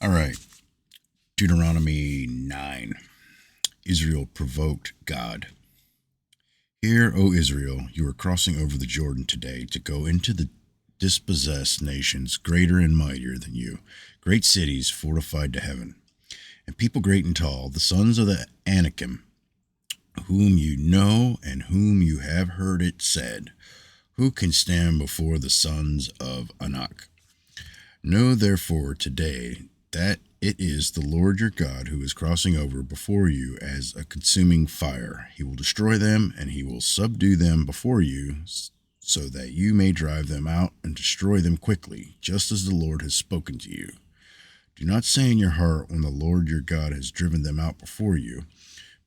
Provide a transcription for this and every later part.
All right. Deuteronomy 9. Israel provoked God. Hear, O Israel, you are crossing over the Jordan today to go into the dispossessed nations greater and mightier than you, great cities fortified to heaven, and people great and tall, the sons of the Anakim, whom you know and whom you have heard it said, who can stand before the sons of Anak? Know therefore today that it is the Lord your God who is crossing over before you as a consuming fire. He will destroy them, and he will subdue them before you, so that you may drive them out and destroy them quickly, just as the Lord has spoken to you. Do not say in your heart when the Lord your God has driven them out before you,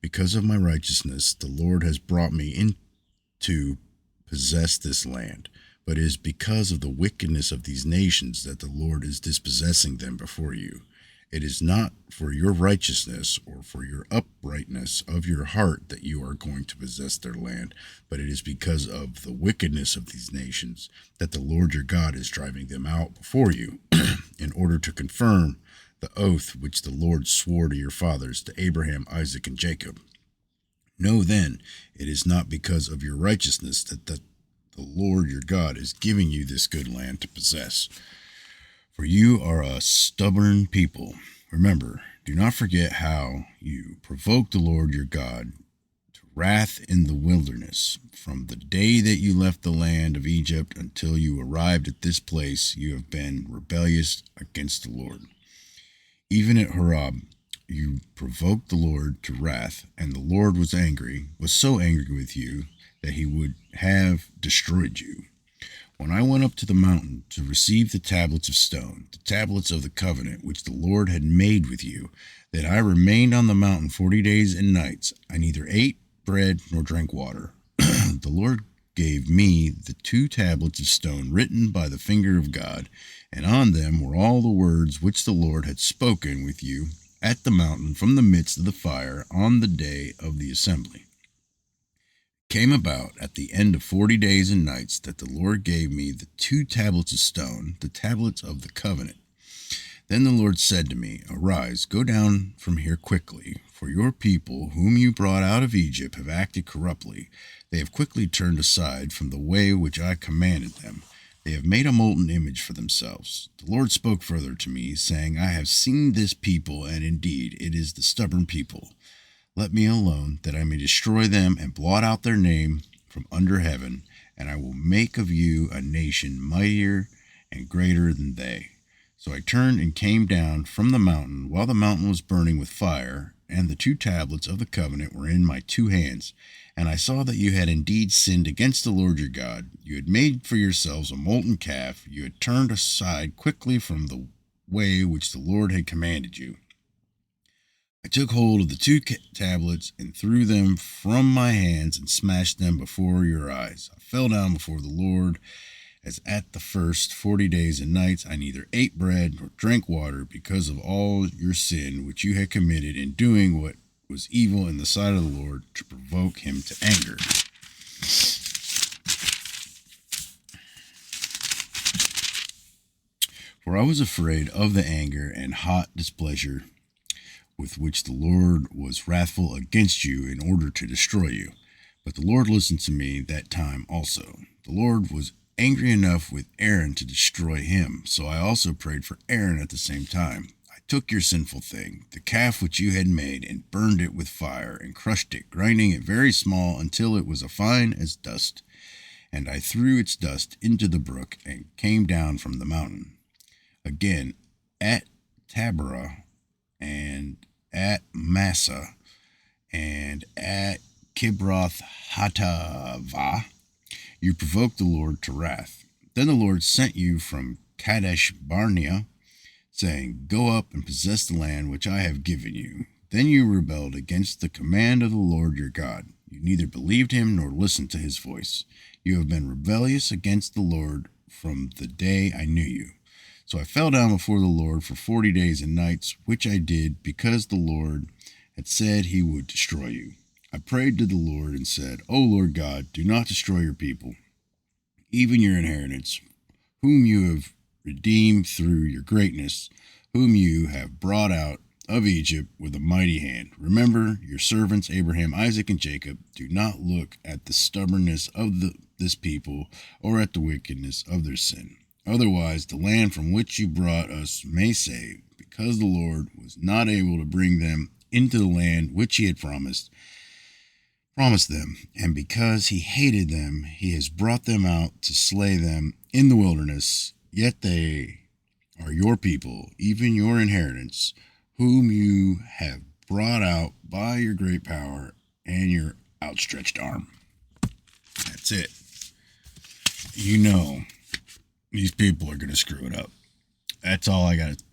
because of my righteousness the Lord has brought me in to possess this land, but it is because of the wickedness of these nations that the Lord is dispossessing them before you. It is not for your righteousness or for your uprightness of your heart that you are going to possess their land, but it is because of the wickedness of these nations that the Lord your God is driving them out before you, in order to confirm the oath which the Lord swore to your fathers, to Abraham, Isaac, and Jacob. Know then, it is not because of your righteousness that the Lord your God is giving you this good land to possess. For you are a stubborn people. Remember, do not forget how you provoked the Lord your God to wrath in the wilderness. From the day that you left the land of Egypt until you arrived at this place, you have been rebellious against the Lord. Even at Horeb, you provoked the Lord to wrath, and the Lord was so angry with you that he would have destroyed you. When I went up to the mountain to receive the tablets of stone, the tablets of the covenant which the Lord had made with you, that I remained on the mountain 40 days and nights, I neither ate bread nor drank water. The Lord gave me the 2 tablets of stone written by the finger of God, and on them were all the words which the Lord had spoken with you at the mountain from the midst of the fire on the day of the assembly. It came about at the end of 40 days and nights that the Lord gave me the 2 tablets of stone, the tablets of the covenant. Then the Lord said to me, Arise, go down from here quickly, for your people, whom you brought out of Egypt, have acted corruptly. They have quickly turned aside from the way which I commanded them. They have made a molten image for themselves. The Lord spoke further to me, saying, I have seen this people, and indeed it is the stubborn people. Let me alone, that I may destroy them and blot out their name from under heaven, and I will make of you a nation mightier and greater than they. So I turned and came down from the mountain while the mountain was burning with fire, and the 2 tablets of the covenant were in my 2 hands. And I saw that you had indeed sinned against the Lord your God. You had made for yourselves a molten calf. You had turned aside quickly from the way which the Lord had commanded you. I took hold of the 2 tablets and threw them from my hands and smashed them before your eyes. I fell down before the Lord as at the first 40 days and nights. I neither ate bread nor drank water because of all your sin which you had committed in doing what was evil in the sight of the Lord, to provoke him to anger. For I was afraid of the anger and hot displeasure with which the Lord was wrathful against you in order to destroy you. But the Lord listened to me that time also. The Lord was angry enough with Aaron to destroy him, so I also prayed for Aaron at the same time. I took your sinful thing, the calf which you had made, and burned it with fire, and crushed it, grinding it very small until it was as fine as dust. And I threw its dust into the brook, and came down from the mountain. Again, at Taberah, and at Massa, and at Kibroth Hattaavah, you provoked the Lord to wrath. Then the Lord sent you from Kadesh Barnea, saying, Go up and possess the land which I have given you. Then you rebelled against the command of the Lord your God. You neither believed him nor listened to his voice. You have been rebellious against the Lord from the day I knew you. So I fell down before the Lord for 40 days and nights, which I did because the Lord had said he would destroy you. I prayed to the Lord and said, O Lord God, do not destroy your people, even your inheritance, whom you have redeemed through your greatness, whom you have brought out of Egypt with a mighty hand. Remember your servants Abraham, Isaac, and Jacob. Do not look at the stubbornness of this people or at the wickedness of their sin. Otherwise, the land from which you brought us may say, because the Lord was not able to bring them into the land which he had promised them, and because he hated them, he has brought them out to slay them in the wilderness. Yet they are your people, even your inheritance, whom you have brought out by your great power and your outstretched arm. That's it. You know, these people are going to screw it up. That's all I got to